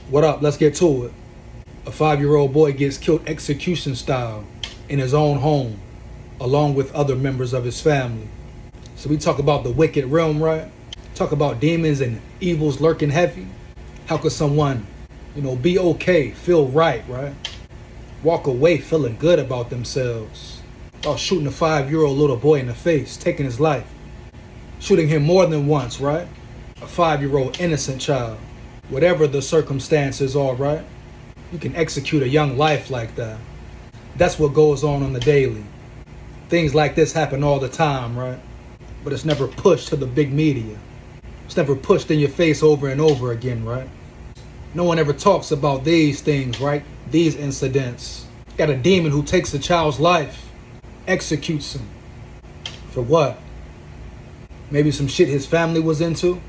What up? Let's get to it. A 5-year-old boy gets killed execution style in his own home, along with other members of his family. So we talk about the wicked realm, right? Talk about demons and evils lurking heavy. How could someone, be okay, feel right? Walk away feeling good about themselves. About shooting a 5-year-old little boy in the face, taking his life. Shooting him more than once, right? A 5-year-old innocent child. Whatever the circumstances are, right? You can execute a young life like that. That's what goes on the daily. Things like this happen all the time, right? But it's never pushed to the big media. It's never pushed in your face over and over again, right? No one ever talks about these things, right? These incidents. Got a demon who takes a child's life, executes him. For what? Maybe some shit his family was into?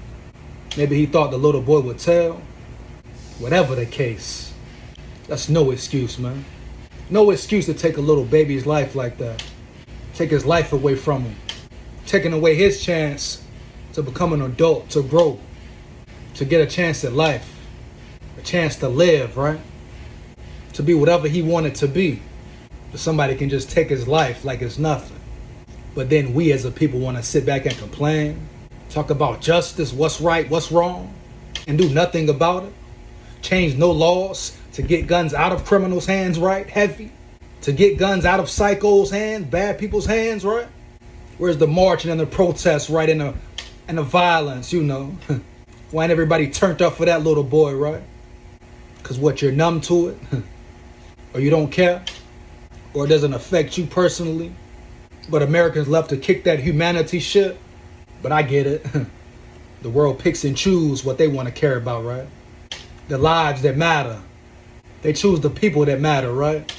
Maybe he thought the little boy would tell? Whatever the case, that's no excuse, man. No excuse to take a little baby's life like that. Take his life away from him. Taking away his chance to become an adult, to grow, to get a chance at life, a chance to live, right? To be whatever he wanted to be. But somebody can just take his life like it's nothing. But then we as a people want to sit back and complain, talk about justice, what's right, what's wrong, and do nothing about it. Change no laws to get guns out of criminals' hands, right? Heavy. To get guns out of psychos' hands, bad people's hands, right? Where's the marching and the protests, right? And the violence, Why ain't everybody turned up for that little boy, right? Because what, you're numb to it? Or you don't care? Or it doesn't affect you personally? But Americans love to kick that humanity shit. But I get it. The world picks and chooses what they want to care about, right? The lives that matter. They choose the people that matter, right?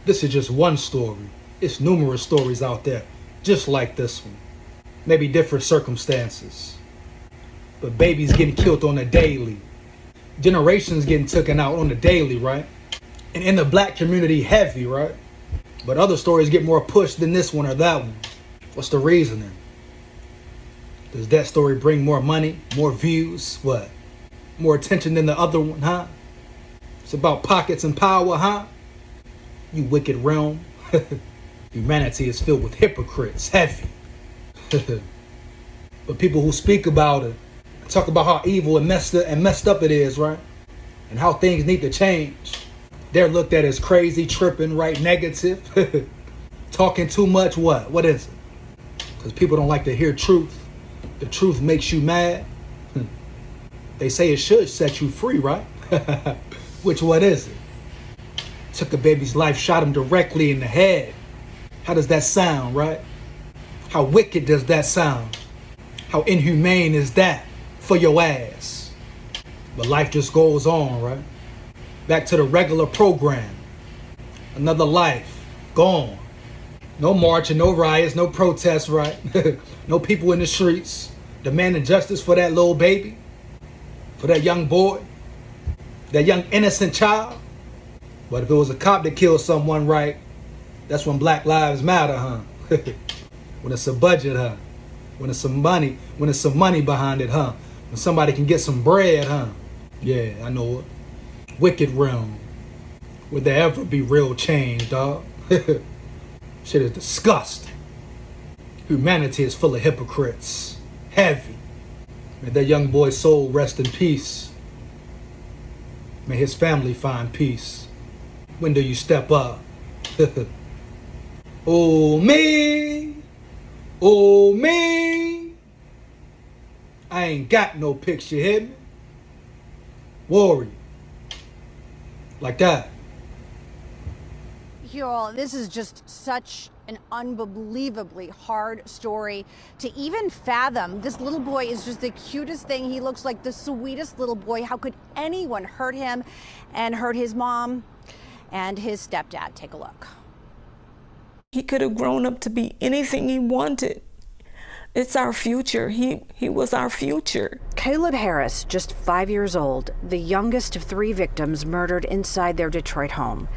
This is just one story. It's numerous stories out there, just like this one. Maybe different circumstances. But babies getting killed on a daily. Generations getting taken out on the daily, right? And in the black community, heavy, right? But other stories get more pushed than this one or that one. What's the reasoning? Does that story bring more money, more views? What? More attention than the other one, huh? It's about pockets and power, huh? You wicked realm. Humanity is filled with hypocrites, heavy. But people who speak about it, talk about how evil and messed up it is, right? And how things need to change. They're looked at as crazy, tripping, right? Negative. Talking too much, what? What is it? Because people don't like to hear truth. The truth makes you mad. They say it should set you free, right? Which what is it? Took a baby's life, shot him directly in the head. How does that sound, right? How wicked does that sound? How inhumane is that for your ass? But life just goes on, right? Back to the regular program. Another life, gone. No marching, no riots, no protests, right? No people in the streets demanding justice for that little baby, for that young boy, that young innocent child. But if it was a cop that killed someone, right, that's when Black Lives Matter, huh? When it's a budget, huh? When it's some money behind it, huh? When somebody can get some bread, huh? Yeah, I know it. Wicked realm. Would there ever be real change, dog? Shit is disgusting. Humanity is full of hypocrites. Heavy. May that young boy's soul rest in peace. May his family find peace. When do you step up? Oh, me. Oh, me. I ain't got no picture, hit me? Warrior. Like that. Y'all, this is just such an unbelievably hard story to even fathom. This little boy is just the cutest thing. He looks like the sweetest little boy. How could anyone hurt him and hurt his mom and his stepdad? Take a look. He could have grown up to be anything he wanted. It's our future. He was our future. Caleb Harris, just 5 years old, the youngest of 3 victims murdered inside their Detroit home.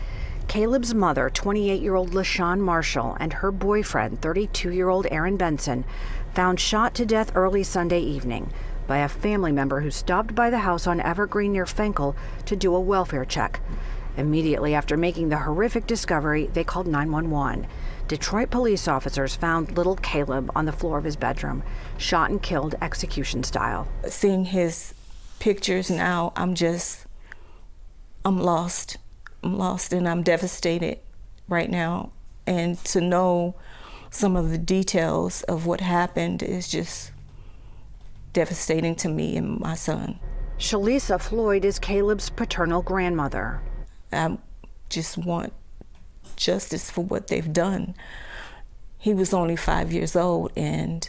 Caleb's mother, 28-year-old LaShawn Marshall, and her boyfriend, 32-year-old Aaron Benson, found shot to death early Sunday evening. by a family member who stopped by the house on Evergreen near Fenkell to do a welfare check. Immediately after making the horrific discovery, they called 911. Detroit police officers found little Caleb on the floor of his bedroom, shot and killed execution style. Seeing his pictures now, I'm lost. I'm lost and I'm devastated right now. And to know some of the details of what happened is just devastating to me and my son. Shalisa Floyd is Caleb's paternal grandmother. I just want justice for what they've done. He was only 5 years old, and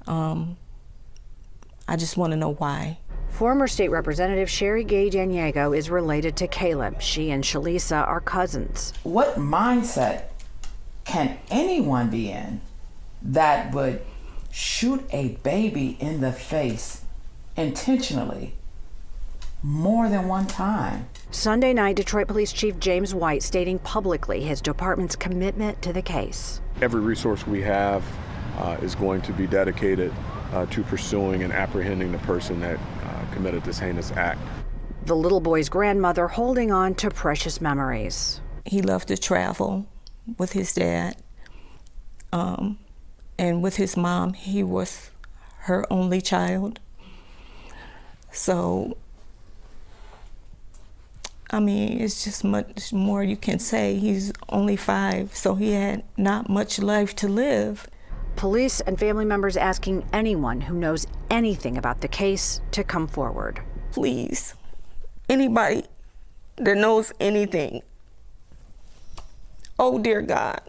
I just want to know why. Former State Representative Sherry Gay Daniego is related to Caleb. She and Shalisa are cousins. What mindset can anyone be in that would shoot a baby in the face intentionally more than one time? Sunday night, Detroit Police Chief James White stating publicly his department's commitment to the case. Every resource we have is going to be dedicated to pursuing and apprehending the person that committed this heinous act. The little boy's grandmother holding on to precious memories. He loved to travel with his dad, and with his mom. He was her only child. So, I mean, it's just much more you can say. He's only 5, so he had not much life to live. Police and family members asking anyone who knows anything about the case to come forward. Please, anybody that knows anything, oh dear God,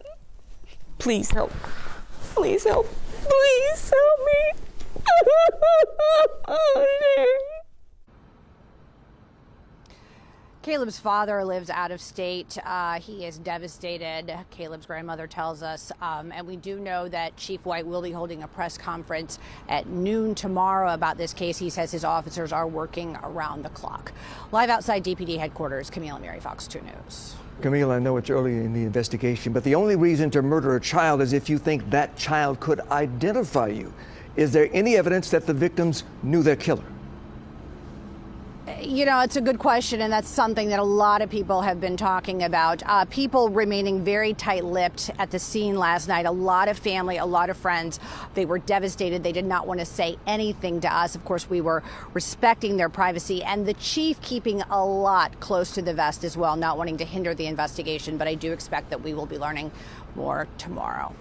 please help. Please help. Please help me. Caleb's father lives out of state. He is devastated, Caleb's grandmother tells us. And we do know that Chief White will be holding a press conference at noon tomorrow about this case. He says his officers are working around the clock. Live outside DPD headquarters, Camille Amiri, Fox 2 News. Camille, I know it's early in the investigation, but the only reason to murder a child is if you think that child could identify you. Is there any evidence that the victims knew their killer? You know, it's a good question, and that's something that a lot of people have been talking about. People remaining very tight-lipped at the scene last night. A lot of family, a lot of friends, they were devastated. They did not want to say anything to us. Of course, we were respecting their privacy, and the chief keeping a lot close to the vest as well, not wanting to hinder the investigation. But I do expect that we will be learning more tomorrow.